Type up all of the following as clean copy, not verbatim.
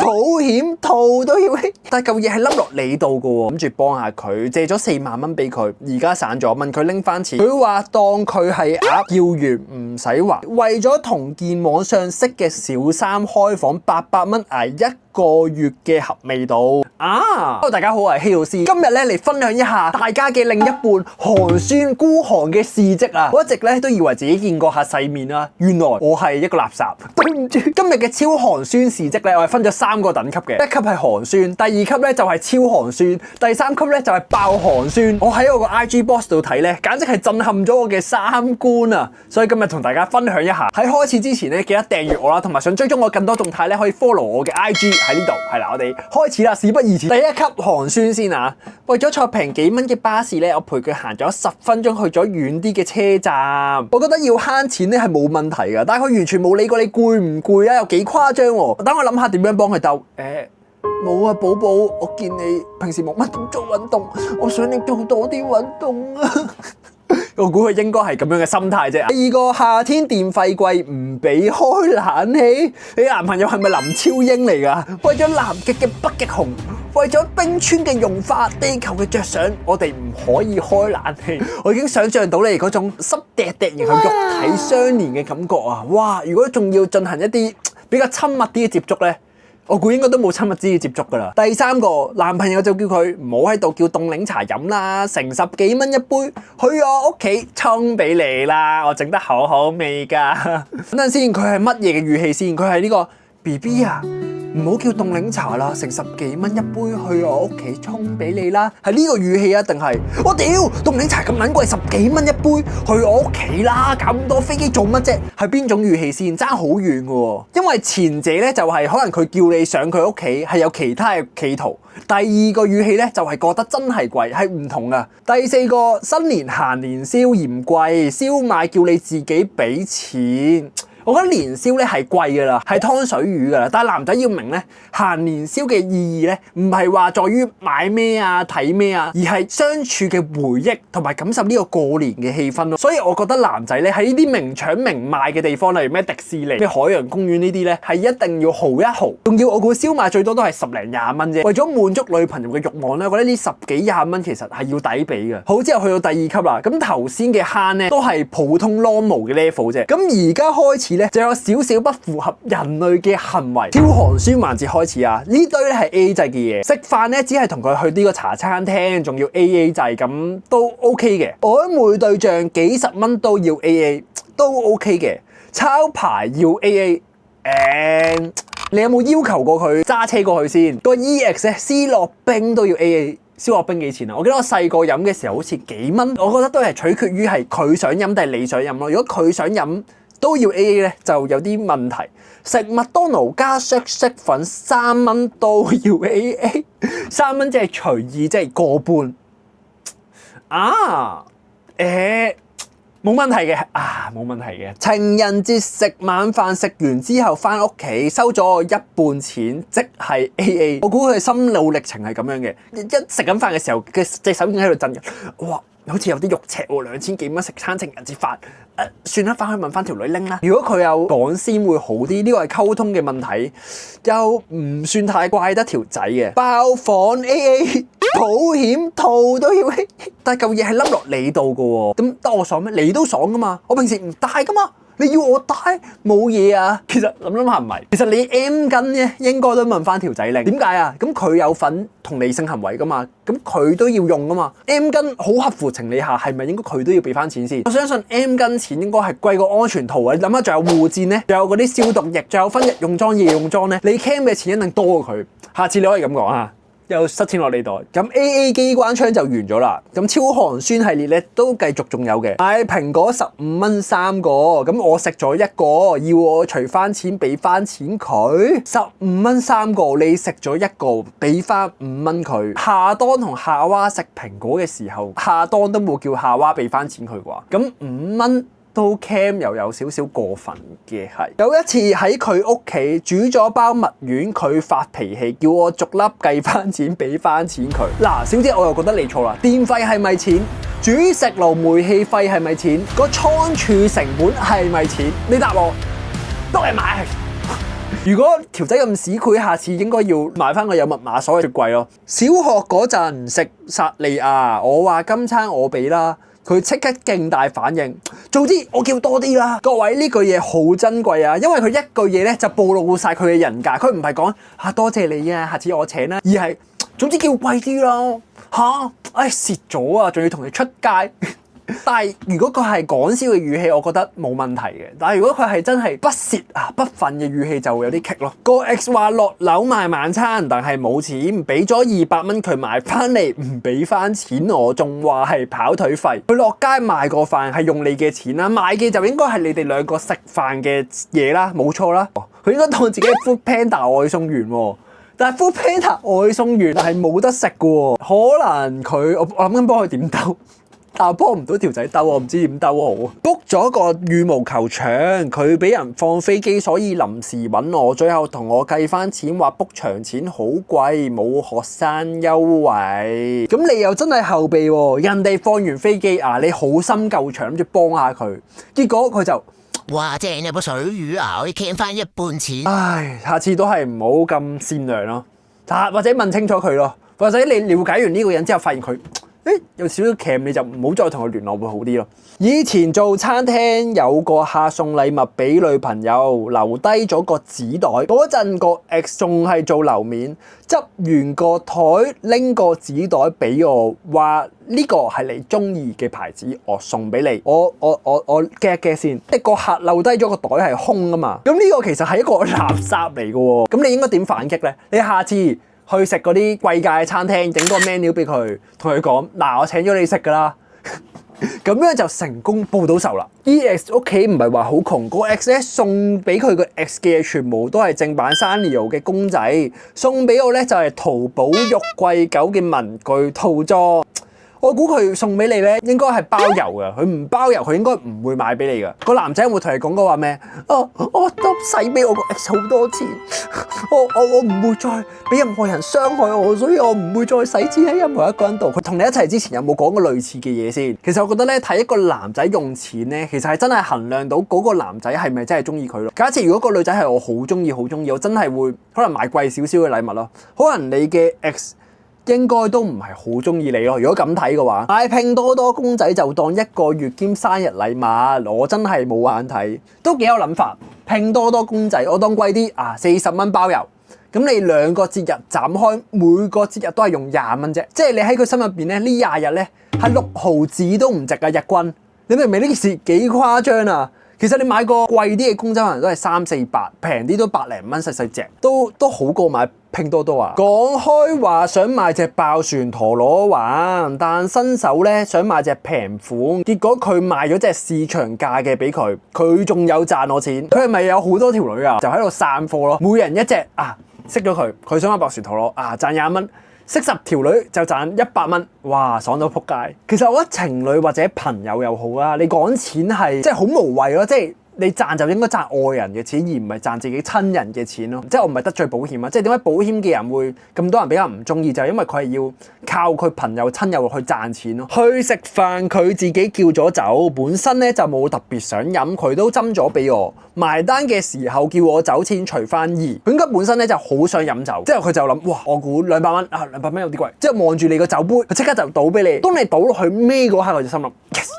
保險套都要 A， 但係嚿嘢係冧落你度噶喎，諗住幫下佢，借咗4萬蚊俾佢，而家散咗，問佢拎翻錢，佢話當佢係鴨，要完唔使還，為咗同件網上識嘅小三開房800蚊捱1個月嘅合味道啊！Hello， 大家好，我係希老師，今日咧嚟分享一下大家嘅另一半寒酸孤寒嘅事蹟啊！我一直咧都以為自己見過下世面啦，原來我係一個垃圾。對唔住，今日嘅超寒酸事蹟咧，我係分咗3個等級嘅，一級係寒酸，第2級咧就係超寒酸，第3級咧就係爆寒酸。我喺我個 IG box 度睇咧，簡直係震撼咗我嘅3觀啊！所以今日同大家分享一下。喺開始之前咧，記得訂閱我啦，同埋想追蹤我更多動態咧，可以 follow 我嘅 IG 喺呢度。係啦，我哋開始啦，事不宜遲。第一級寒酸先啊！為咗坐平幾蚊嘅巴士咧，我陪佢行咗10分鐘去咗遠啲嘅車站。我覺得要慳錢咧係冇問題噶，但係佢完全冇理過你攰唔攰啊，又幾誇張喎！等我諗下點樣幫佢鬥。冇啊，寶寶，我見你平時冇乜點做運動，我想你做多啲運動啊！我估佢應該係咁樣嘅心態啫。第2個，夏天電費貴唔俾開冷氣，你男朋友係咪林超英嚟噶？為咗南極嘅北極熊，為咗冰川嘅融化，地球嘅着想，我哋唔可以開冷氣。我已經想象到你嗰種濕嗲嗲然後肉體相連嘅感覺啊！哇，如果仲要進行一啲比較親密啲嘅接觸咧，我估應該都冇親密啲嘅接觸噶啦。第3個，男朋友就叫佢唔好喺度叫凍檸茶飲啦，成10幾蚊一杯，去我屋企沖俾你啦，我整得好好味噶。等陣先，佢係乜嘢嘅語氣先？佢係呢個 BB 啊，唔好叫凍檸茶啦，成10幾蚊一杯，去我屋企沖俾你啦。係呢個語氣啊，定係我屌凍檸茶咁撚貴，10幾蚊一杯，去我屋企啦，搞咁多飛機做乜啫？係邊種語氣先？爭好遠嘅喎，因為前者咧就係可能佢叫你上佢屋企係有其他嘅企圖，第2個語氣咧就係覺得真係貴，係唔同啊。第4個，新年行年宵嫌貴，燒賣叫你自己俾錢。我覺得年宵咧係貴噶啦，係湯水魚噶啦。但係男仔要明咧，行年宵嘅意義咧，唔係話在於買咩啊、睇咩啊，而係相處嘅回憶同埋感受呢個過年嘅氣氛咯。所以我覺得男仔咧喺呢啲明搶明賣嘅地方，例如咩迪士尼、咩海洋公園呢啲咧，係一定要豪一豪。仲要我估燒賣最多都係10零20蚊啫。為咗滿足女朋友嘅慾望咧，我覺得呢10幾20蚊其實係要抵俾嘅。好，之後去到第2級啦。咁頭先嘅慳咧都係普通 normal 嘅 level 啫。咁而家開始就有少少不符合人類嘅行為。超寒酸環節開始啊！呢堆咧係 AA 制嘅嘢，食飯咧只係同佢去呢個茶餐廳，仲要 AA 制，咁都 OK 嘅。曖昧對象幾十蚊都要 AA， 都 OK 嘅。抄牌要 AA，你有冇要求過佢揸車過去先？個 EX 咧，思樂冰都要 AA。燒樂冰幾錢啊？我記得我細個飲嘅時候好似幾蚊，我覺得都係取決於係佢想飲定係你想飲咯。如果佢想飲都要 AA 咧，就有啲問題。食麥當勞加色粉3蚊都要 AA，3蚊即係隨意，即係個半。冇問題嘅，冇問題嘅。情人節食晚飯，食完之後翻屋企收咗我1半錢，即係 AA。我估佢心路歷程係咁樣嘅，一食緊飯嘅時候，佢隻手已經喺度震緊。哇！好似有啲肉赤喎，2000幾蚊食餐情人節飯，算啦，翻去問翻條女拎啦。如果佢有講先會好啲，呢個係溝通嘅問題，又唔算太怪得條仔嘅。爆房 AA， 保險套都要 AA， 但係嚿嘢係冧落你度嘅喎，咁得我爽咩？你都爽噶嘛，我平時唔戴噶嘛。你要我戴冇嘢啊？其實諗下唔係，其實你 M 巾咧應該都問翻條仔拎。點解啊？咁佢有份同你性行為噶嘛，咁佢都要用噶嘛。M 巾好合乎情理下，係咪應該佢都要俾翻錢先？我相信 M 巾錢應該係貴過安全套啊！你諗下，仲有護墊咧，仲有嗰啲消毒液，仲有分日用裝、夜用裝咧，你 cam 嘅錢一定多過佢。下次你可以咁講啊！又塞錢落你袋，咁 AA 機關槍就完咗啦。咁超寒酸系列咧都繼續仲有嘅，買蘋果15蚊3個，咁我食咗1個，要我除翻錢俾翻錢佢，15蚊3個，你食咗1個俾翻5蚊佢。夏當同夏娃食蘋果嘅時候，夏當都冇叫夏娃俾翻錢佢啩，咁5蚊。都 cam 又有少少過分嘅係，有一次喺佢屋企煮咗包蜜丸，佢發脾氣，叫我逐粒計翻錢，俾翻錢佢。嗱，小姐我又覺得你錯啦，電費係咪錢？煮食爐煤氣費係咪錢？個倉儲成本係咪錢？你答我，都係買。如果條仔咁屎佢，下次應該要買翻個有密碼鎖嘅雪櫃咯。小學嗰陣食薩莉亞，我話今餐我俾啦。佢即刻勁大反應，早知我叫多啲啦！各位呢句嘢好珍貴啊，因為佢一句嘢咧就暴露晒佢嘅人格。佢唔係講多謝你啊，下次我請啦，而係總之叫貴啲咯嚇！唉蝕咗啊，仲要同你出街。但係如果佢係講笑嘅語氣，我覺得冇問題嘅。但係如果佢係真係不屑不忿嘅語氣，就會有啲棘咯。個 X 話落樓買晚餐，但係冇錢，俾咗200蚊佢買翻嚟，唔俾翻錢我，仲話係跑腿費。佢落街買個飯係用你嘅錢啦，買嘅就應該係你哋兩個食飯嘅嘢啦，冇錯啦。佢應該當自己係 Foodpanda 外送員喎。但係 Foodpanda 外送員係冇得食嘅喎，可能佢我諗緊幫佢點兜。但係幫唔到條仔兜，我唔知點兜好。book 咗個羽毛球場，佢俾人放飛機，所以臨時揾我，最後同我計翻錢，話 book 場錢好貴，冇學生優惠。咁你又真係後備喎，人哋放完飛機啊，你好心救場，諗住幫下佢，結果佢就哇正有部水魚啊，可以傾翻一半錢。唉，下次都係唔好咁善良咯，或者問清楚佢咯，或者你了解完呢個人之後，發現佢有少少鉗，你就唔好再同佢聯絡會好啲咯。以前做餐廳有個客送禮物俾女朋友，留低咗個紙袋。嗰陣個 X 仲係做樓面，執完個台拎個紙袋俾我，話呢個係你中意嘅牌子，我送俾你。我 get 先，即係個客留低咗個袋係空啊嘛。咁呢個其實係一個垃圾嚟嘅喎。咁你應該點反擊咧？你下次去食嗰啲貴價嘅餐廳，整個 menu 俾佢，同佢講嗱，我請咗你食㗎啦，咁樣就成功報到仇啦。EX 屋企唔係話好窮，個 X 咧送俾佢個 X 嘅全部都係正版 Sanrio 嘅公仔，送俾我咧就係淘寶玉桂狗嘅文具套裝。我估佢送俾你咧，應該係包郵嘅。佢唔包郵，佢應該唔會買俾你嘅。個男仔有冇同你講過話咩？我都使俾我個 X 好多錢，我唔會再俾任何人傷害我，所以我唔會再使錢喺任何一個人度。佢同你一齊之前有冇講過類似嘅嘢先？其實我覺得咧，睇一個男仔用錢咧，其實係真係衡量到嗰個男仔係咪真係中意佢咯。假設如果個女仔係我好中意，我真係會可能買貴少少嘅禮物咯。可能你嘅 X應該都唔係好中意你咯。如果咁睇嘅話，買拼多多公仔就當1個月兼生日禮物，我真係冇眼睇，都幾有諗法。拼多多公仔我當貴啲啊，40蚊包郵。咁你2個節日斬開，每個節日都係用20蚊啫，即係你喺佢心入邊咧，呢20日咧係6毫子都唔值啊！日均，你明唔明呢件事幾誇張啊？其實你買個貴啲嘅公仔可能都係3、4百，平啲都100零蚊細細隻，都好過買拼多多啊！講開話想買隻爆旋陀螺玩，但新手咧想買隻平款，結果佢賣咗隻市場價嘅俾佢，佢仲有賺我錢。佢係咪有好多條女啊？就喺度散貨咯，每人一隻啊，識咗佢想買爆旋陀螺啊，賺20蚊。識10條女就賺100蚊，哇，爽到撲街！其實我覺得情侶或者朋友又好啦，你講錢係即係好無謂咯，即係你賺就應該賺愛人嘅錢，而唔係賺自己親人嘅錢咯。即係我唔係得罪保險啊，即係點解保險嘅人會咁多人比較唔中意，就係因為佢係要靠佢朋友親友去賺錢咯。去食飯佢自己叫咗酒，本身咧就冇特別想飲，佢都斟咗俾我。埋單嘅時候叫我酒錢除翻2，佢應該本身咧就好想飲酒，之後佢就諗哇，我估200蚊啊，200蚊有啲貴，之後望住你個酒杯，佢即刻就倒俾你。當你倒落去尾嗰刻，我就心諗 yes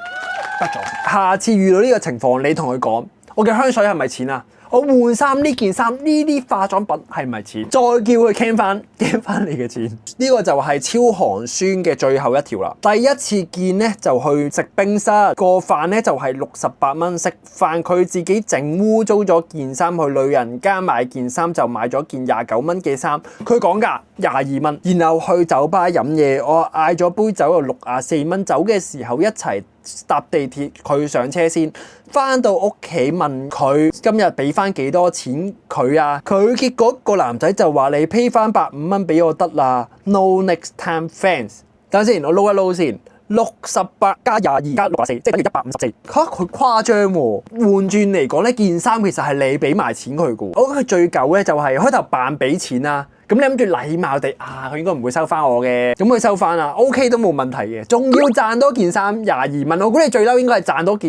得咗。下次遇到呢個情況，你同佢講，我嘅香水係咪錢啊？我換衫呢件衫呢啲化妝品係咪錢？再叫佢 can 翻你嘅錢。呢個就係超寒酸嘅最後一條啦。第一次見咧就去食冰室，個飯咧就係68蚊，食飯佢自己整污糟咗件衫，去女人家買件衫就買咗件29蚊嘅衫，佢講價22蚊。然後去酒吧飲嘢，我嗌咗杯酒又64蚊，走嘅時候一齊搭地鐵，佢上車先，翻到屋企問佢今日俾翻幾多錢佢啊？佢結果個男仔就話你 pay 翻150蚊俾我得啦 ，no next time thanks。等陣先，我撈一撈先，68加22加64，即係等於154。嚇，佢誇張喎！換轉嚟講呢件衫其實係你俾埋錢佢嘅喎。我覺得佢最舊咧就係開頭扮俾錢啦。咁你諗住禮貌地佢應該唔會收翻我嘅，咁佢收翻啦，OK 都冇問題嘅，仲要賺多件衫22蚊，我估你最嬲應該係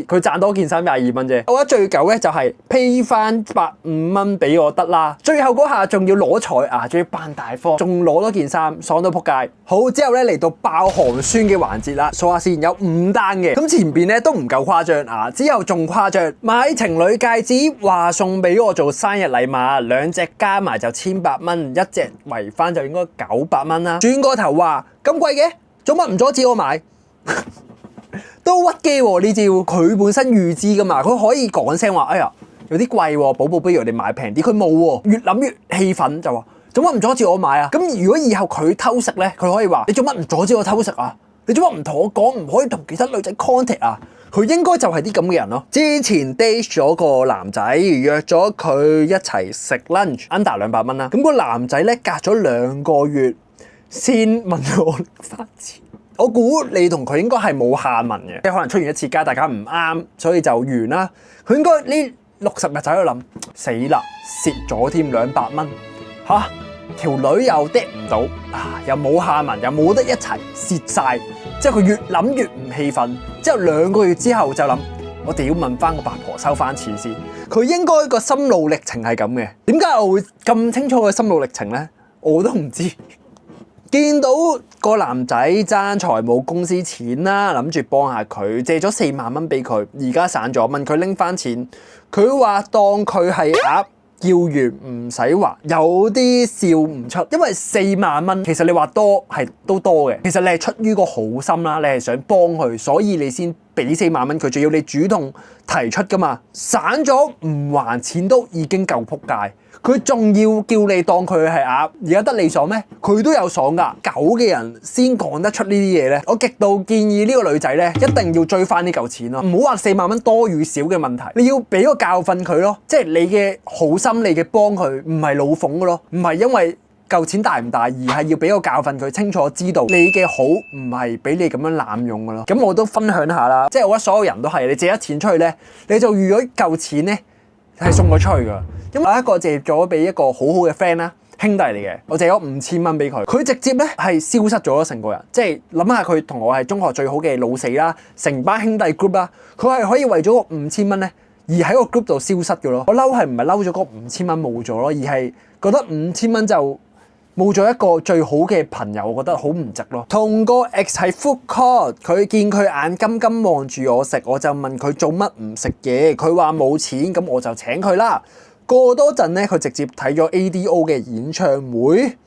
佢賺多件衫22蚊啫。我覺得最狗咧就係 pay 翻150蚊俾我得啦，最後嗰下仲要攞彩仲要扮大方，仲攞多件衫，爽到仆街。好，之後咧嚟到爆寒酸嘅環節啦，數下先有5單嘅，咁前邊咧都唔夠誇張之後仲誇張，買情侶戒指話送俾我做生日禮物，2隻加埋就1800蚊，一隻圍翻就應該900蚊啦。轉個頭話咁貴嘅，做乜唔阻止我買？都屈機喎呢招，佢本身預知噶嘛，佢可以講聲話，哎呀有啲貴喎，寶寶不如我哋買平啲，佢冇喎，越諗越氣憤就話，做乜唔阻止我買啊？咁如果以後佢偷食咧，佢可以話，你做乜唔阻止我偷食啊？你做乜唔同我講唔可以同其他女仔 contact 啊？佢應該就係啲咁嘅人咯。之前 date 咗個男仔，約咗佢一齊食 lunch under 200蚊啦。咁個男仔咧隔咗2個月先問我拎翻錢。我估你同佢應該係冇下文嘅，即係可能出現一次街，大家唔啱，所以就完啦。佢應該呢60日就喺度諗，死啦，蝕咗添200蚊嚇。條女又 date 唔到又冇下文，又冇得一齊，蝕晒。之後佢越諗越唔氣憤，之後2個月之後就諗，我哋要問翻個八婆收翻錢先。佢應該個心路歷程係咁嘅。點解我會咁清楚佢心路歷程呢？我都唔知。見到個男仔爭財務公司錢啦，諗住幫下佢，借咗4萬蚊俾佢，而家散咗，問佢拎翻錢，佢話當佢係鴨。要完唔使還，有啲笑唔出，因為4萬蚊其實你話多係都多嘅，其實你係出於個好心啦，你係想幫佢，所以你先俾4萬蚊佢，仲要你主動提出噶嘛，散咗唔還錢都已經夠撲街，佢仲要叫你當佢係鴨，而家得你爽咩？佢都有爽噶，狗嘅人先講得出呢啲嘢咧。我極度建議呢個女仔咧，一定要追翻呢嚿錢咯，唔好話4萬蚊多與少嘅問題，你要俾個教訓佢咯，即係你嘅好心，你嘅幫佢，唔係老諷噶咯，唔係因為嚿錢大唔大，而係要俾個教訓佢，清楚知道你嘅好唔係俾你咁樣濫用噶咯。咁我都分享下啦，即係我覺得所有人都係，你借咗錢出去咧，你就預咗嚿錢咧係送咗出去噶。因為有一個借咗俾一個好好嘅 friend 啦，兄弟嚟嘅，我借咗5000蚊俾佢，佢直接咧係消失咗成個人，即係諗下佢同我係中學最好嘅老死啦，成班兄弟 group 啦，佢係可以為咗個5000蚊咧而喺個 group 度消失嘅咯。我嬲係唔係嬲咗嗰5000蚊冇咗咯，而係覺得5000蚊就冇咗一個最好嘅朋友，我覺得好唔值咯。同個 ex 係 food court，佢見佢眼金金望住我食，我就問佢做乜唔食嘢，佢話冇錢，咁我就請佢啦。過多陣咧，佢直接睇咗 ADO 嘅演唱會，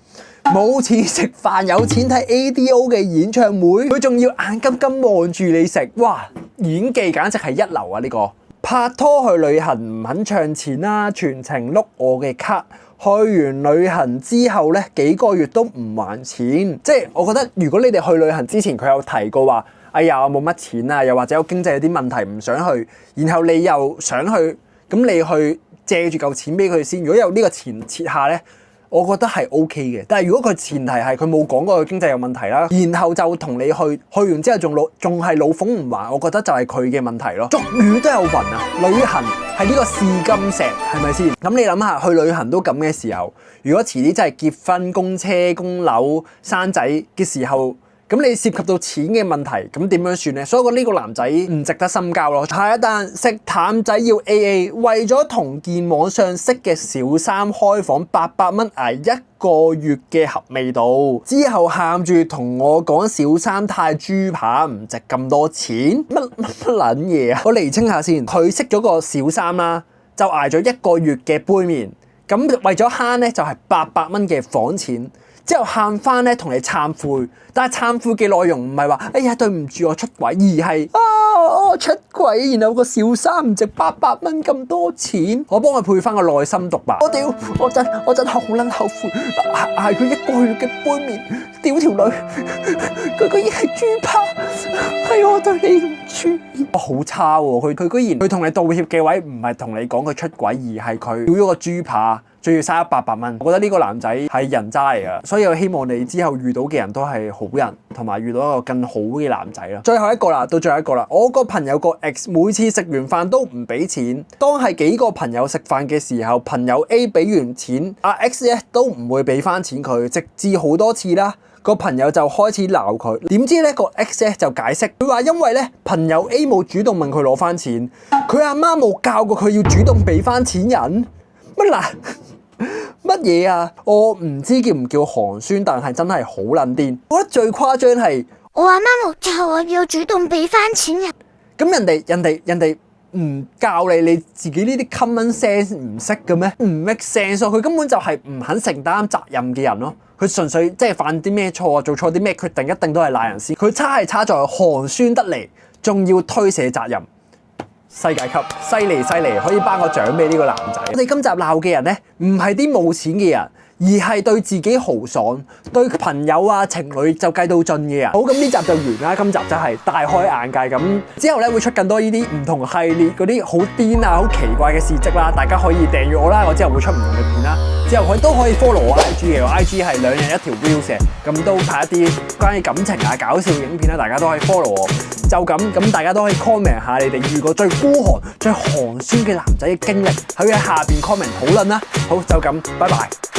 冇錢食飯，有錢睇 ADO 嘅演唱會，佢仲要眼金金望住你食，哇！演技簡直係一流啊！呢個拍拖去旅行唔肯唱錢啦，全程碌我嘅卡。去完旅行之後咧，幾個月都唔還錢，即係我覺得如果你哋去旅行之前佢有提過話，哎呀我冇乜錢啊，又或者我經濟有啲問題唔想去，然後你又想去，咁你去借住嚿錢俾佢先。如果有呢個前設下咧，我覺得係 OK 嘅。但係如果佢前提係佢冇講過佢經濟有問題啦，然後就同你去完之後仲係老諷唔還，我覺得就係佢嘅問題咯。俗語都有云啊，旅行係呢個試金石，係咪先？咁你諗下，去旅行都咁嘅時候，如果遲啲真係結婚、供車、供樓、生仔嘅時候，咁你涉及到錢嘅問題，咁點樣算呢？所以我覺得呢個男仔唔值得深交咯。下一單食淡仔要 AA， 為咗同件網上識嘅小三開房800蚊捱1個月嘅合味道，之後喊住同我講小三太豬扒唔值咁多錢，乜撚嘢啊？我釐清下先，佢識咗個小三啦，就捱咗1個月嘅杯麵，咁為咗慳咧就係800蚊嘅房錢。之後喊翻咧同你懺悔，但係懺悔嘅內容唔係話哎呀對唔住我出軌，而係我出軌，然後個小三唔值800蚊咁多錢，我幫佢配翻個內心獨白。我屌，我真係好撚後悔，捱佢1個月嘅杯麵，屌條女，佢居然係豬扒，係我對你唔住。豬，好差喎！佢居然佢同你道歉嘅位唔係同你講佢出軌，而係佢屌咗個豬扒，仲要嘥800蚊。我覺得呢個男仔係人渣嚟噶，所以我希望你之後遇到嘅人都係好人，同埋遇到一個更好嘅男仔啦。最後一個啦，到最後一個啦，我個朋友個 ex 每次食完飯都唔俾錢，當係幾個朋友食飯嘅時候，朋友 A 俾完錢，阿 X 咧都唔會俾翻錢佢，直至好多次啦。個朋友就開始鬧佢，點知咧個 X 咧就解釋，佢話因為咧朋友 A 冇主動問佢攞翻錢，佢阿媽冇教過佢要主動俾翻錢人。乜嗱乜嘢啊？我唔知叫唔叫寒酸，但係真係好撚癲。我覺得最誇張係我阿媽冇教我要主動俾翻錢人。咁人哋唔教你，你自己呢啲 common sense 唔識嘅咩？唔 make sense，佢根本就係唔肯承擔責任嘅人咯。佢純粹即係犯啲咩錯啊，做錯啲咩決定，一定都係賴人先。佢差係差在寒酸得嚟，仲要推卸責任。世界級，犀利，可以頒個獎俾呢個男仔。我哋今集鬧嘅人咧，唔係啲冇錢嘅人，而係對自己豪爽、對朋友啊、情侶就計到盡嘅人。好，咁呢集就完啦。今集真係大開眼界咁。之後咧會出更多呢啲唔同系列嗰啲好癲啊、好奇怪嘅事蹟啦，大家可以訂閱我啦。我之後會出唔同嘅片啦。之後佢都可以 follow 我 IG 嘅，我 IG 係2日1條 reels 嘅，咁都拍一啲關於感情啊、搞笑影片啦，大家都可以 follow 我。就咁，大家都可以 comment 下你哋遇過最孤寒、最寒酸嘅男仔嘅經歷，喺下邊 comment 討論啦。好，就咁，拜拜。